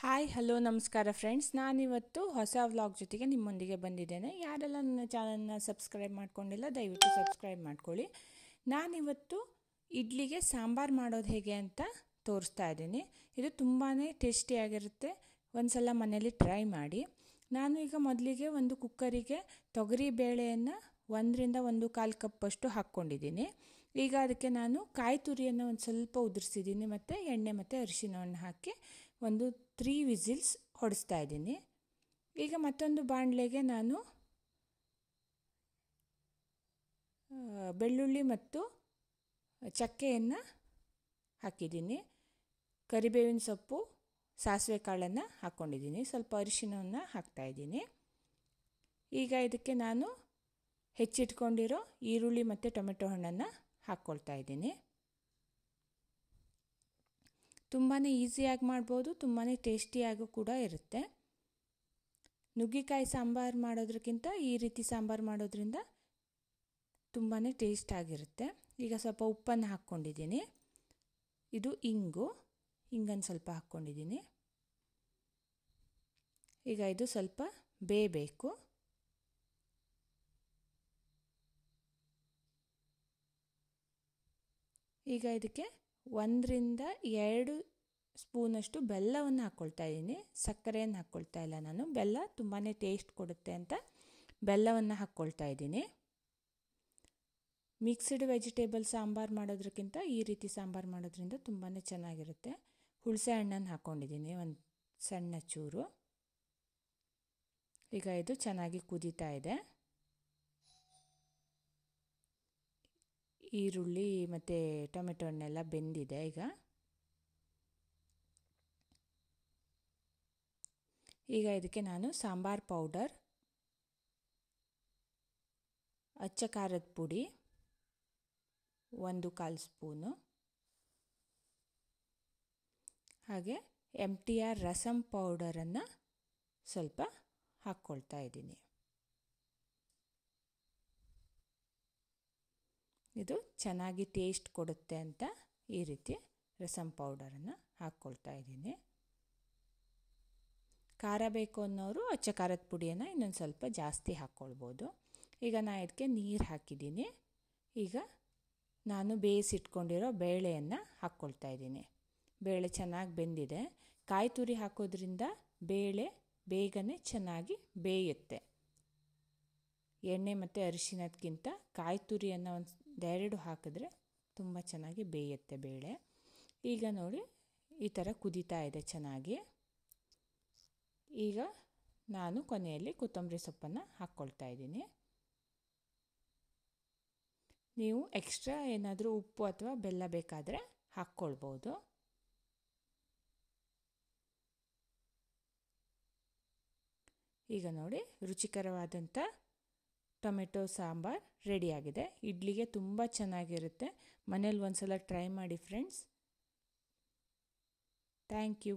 Hi hello ನಮಸ್ಕಾರ friends, ನಾನಿವತ್ತು ಹೊಸ ವ್ಲಾಗ್ ಜೊತೆಗೆ ನಿಮ್ಮೊಂದಿಗೆ ಬಂದಿದ್ದೇನೆ. ಯಾರೆಲ್ಲ ನನ್ನ ಚಾನಲ್ನ ಸಬ್ಸ್ಕ್ರೈಬ್ ಮಾಡ್ಕೊಂಡಿಲ್ಲ ದಯವಿಟ್ಟು ಸಬ್ಸ್ಕ್ರೈಬ್ ಮಾಡ್ಕೊಳ್ಳಿ. ನಾನಿವತ್ತು ಇಡ್ಲಿಗೆ ಸಾಂಬಾರು ಮಾಡೋದು ಹೇಗೆ ಅಂತ ತೋರಿಸ್ತಾ ಇದ್ದೀನಿ. ಇದು ತುಂಬಾ ಟೇಸ್ಟಿಯಾಗಿರುತ್ತೆ. ಒಂದು ಸಲ ಮನೇಲಿ ಟ್ರೈ ಮಾಡಿ. ನಾನು ಈಗ ಮೊದಲಿಗೆ ಒಂದು ಕುಕ್ಕರಿಗೆ ತೊಗರಿ ಬೇಳೆಯನ್ನು 1 ರಿಂದ 1/4 ಕಪ್ಪಷ್ಟು ಹಾಕ್ಕೊಂಡಿದ್ದೀನಿ. ಈಗ ಅದಕ್ಕೆ ನಾನು ಕಾಯಿ ತುರಿಯನ್ನು ಒಂದು ಸ್ವಲ್ಪ ಉದುರಿಸಿದ್ದೀನಿ ಮತ್ತು ಎಣ್ಣೆ ಮತ್ತು ಅರಿಶಿನವನ್ನು ಹಾಕಿ ಒಂದು 3 ವಿಸಿಲ್ಸ್ ಹೊಡಿಸ್ತಾ ಇದ್ದೀನಿ. ಈಗ ಮತ್ತೊಂದು ಬಾಣಲೆಗೆ ನಾನು ಬೆಳ್ಳುಳ್ಳಿ ಮತ್ತು ಚಕ್ಕೆಯನ್ನು ಹಾಕಿದ್ದೀನಿ, ಕರಿಬೇವಿನ ಸೊಪ್ಪು, ಸಾಸಿವೆ ಕಾಳನ್ನು ಹಾಕ್ಕೊಂಡಿದ್ದೀನಿ, ಸ್ವಲ್ಪ ಅರಿಶಿನವನ್ನು ಹಾಕ್ತಾಯಿದ್ದೀನಿ. ಈಗ ಇದಕ್ಕೆ ನಾನು ಹೆಚ್ಚಿಟ್ಕೊಂಡಿರೋ ಈರುಳ್ಳಿ ಮತ್ತು ಟೊಮೆಟೊ ಹಣ್ಣನ್ನು ಹಾಕ್ಕೊಳ್ತಾ ಇದ್ದೀನಿ. ತುಂಬಾ ಈಸಿಯಾಗಿ ಮಾಡ್ಬೋದು, ತುಂಬಾ ಟೇಸ್ಟಿಯಾಗೂ ಕೂಡ ಇರುತ್ತೆ. ನುಗ್ಗಿಕಾಯಿ ಸಾಂಬಾರು ಮಾಡೋದ್ರಕ್ಕಿಂತ ಈ ರೀತಿ ಸಾಂಬಾರು ಮಾಡೋದ್ರಿಂದ ತುಂಬಾ ಟೇಸ್ಟ್ ಆಗಿರುತ್ತೆ. ಈಗ ಸ್ವಲ್ಪ ಉಪ್ಪನ್ನು ಹಾಕ್ಕೊಂಡಿದ್ದೀನಿ. ಇದು ಇಂಗನ್ನು ಸ್ವಲ್ಪ ಹಾಕ್ಕೊಂಡಿದ್ದೀನಿ. ಈಗ ಇದು ಸ್ವಲ್ಪ ಬೇಯಬೇಕು. ಈಗ ಇದಕ್ಕೆ 1 ರಿಂದ 2 ಸ್ಪೂನಷ್ಟು ಬೆಲ್ಲವನ್ನು ಹಾಕ್ಕೊಳ್ತಾ ಇದ್ದೀನಿ. ಸಕ್ಕರೆಯನ್ನು ಹಾಕ್ಕೊಳ್ತಾ ಇಲ್ಲ ನಾನು. ಬೆಲ್ಲ ತುಂಬಾ ಟೇಸ್ಟ್ ಕೊಡುತ್ತೆ ಅಂತ ಬೆಲ್ಲವನ್ನು ಹಾಕ್ಕೊಳ್ತಾ ಇದ್ದೀನಿ. ಮಿಕ್ಸ್ಡ್ ವೆಜಿಟೇಬಲ್ ಸಾಂಬಾರು ಮಾಡೋದ್ರಕ್ಕಿಂತ ಈ ರೀತಿ ಸಾಂಬಾರು ಮಾಡೋದ್ರಿಂದ ತುಂಬಾ ಚೆನ್ನಾಗಿರುತ್ತೆ. ಹುಣಸೆ ಹಣ್ಣನ್ನು ಹಾಕ್ಕೊಂಡಿದ್ದೀನಿ, ಒಂದು ಸಣ್ಣ ಚೂರು. ಈಗ ಇದು ಚೆನ್ನಾಗಿ ಕುದೀತಾ ಇದೆ. ಈರುಳ್ಳಿ ಮತ್ತು ಟೊಮೆಟೊ ಹಣ್ಣೆಲ್ಲ ಬೆಂದಿದೆ. ಈಗ ಇದಕ್ಕೆ ನಾನು ಸಾಂಬಾರು ಪೌಡರ್, ಅಚ್ಚ ಖಾರದ ಪುಡಿ 1/4 ಸ್ಪೂನು, ಹಾಗೆ MTR ರಸಂ ಪೌಡರನ್ನು ಸ್ವಲ್ಪ ಹಾಕ್ಕೊಳ್ತಾ ಇದ್ದೀನಿ. ಇದು ಚೆನ್ನಾಗಿ ಟೇಸ್ಟ್ ಕೊಡುತ್ತೆ ಅಂತ ಈ ರೀತಿ ರಸಂ ಪೌಡರನ್ನು ಹಾಕ್ಕೊಳ್ತಾ ಇದ್ದೀನಿ. ಖಾರ ಬೇಕು ಅನ್ನೋರು ಅಚ್ಚ ಖಾರದ ಪುಡಿಯನ್ನು ಇನ್ನೊಂದು ಸ್ವಲ್ಪ ಜಾಸ್ತಿ ಹಾಕ್ಕೊಳ್ಬೋದು. ಈಗ ನಾನು ಇದಕ್ಕೆ ನೀರು ಹಾಕಿದ್ದೀನಿ. ಈಗ ನಾನು ಬೇಯಿಸಿಟ್ಕೊಂಡಿರೋ ಬೇಳೆಯನ್ನು ಹಾಕ್ಕೊಳ್ತಾ ಇದ್ದೀನಿ. ಬೇಳೆ ಚೆನ್ನಾಗಿ ಬೆಂದಿದೆ. ಕಾಯಿ ತುರಿ ಹಾಕೋದ್ರಿಂದ ಬೇಳೆ ಬೇಗನೆ ಚೆನ್ನಾಗಿ ಬೇಯುತ್ತೆ. ಎಣ್ಣೆ ಮತ್ತು ಅರಿಶಿನಕ್ಕಿಂತ ಕಾಯಿ ತುರಿಯನ್ನು 1-2 ಹಾಕಿದ್ರೆ ತುಂಬ ಚೆನ್ನಾಗಿ ಬೇಯುತ್ತೆ ಬೇಳೆ. ಈಗ ನೋಡಿ ಈ ಥರ ಕುದೀತಾ ಇದೆ ಚೆನ್ನಾಗಿ. ಈಗ ನಾನು ಕೊನೆಯಲ್ಲಿ ಕೊತ್ತಂಬರಿ ಸೊಪ್ಪನ್ನು ಹಾಕ್ಕೊಳ್ತಾ ಇದ್ದೀನಿ. ನೀವು ಎಕ್ಸ್ಟ್ರಾ ಏನಾದರೂ ಉಪ್ಪು ಅಥವಾ ಬೆಲ್ಲ ಬೇಕಾದರೆ ಹಾಕ್ಕೊಳ್ಬೋದು. ಈಗ ನೋಡಿ ರುಚಿಕರವಾದಂಥ ಟೊಮೆಟೊ ಸಾಂಬಾರು ರೆಡಿಯಾಗಿದೆ. ಇಡ್ಲಿಗೆ ತುಂಬ ಚೆನ್ನಾಗಿರುತ್ತೆ. ಮನೇಲಿ ಒಂದು ಸಲ ಟ್ರೈ ಮಾಡಿ ಫ್ರೆಂಡ್ಸ್. Thank you.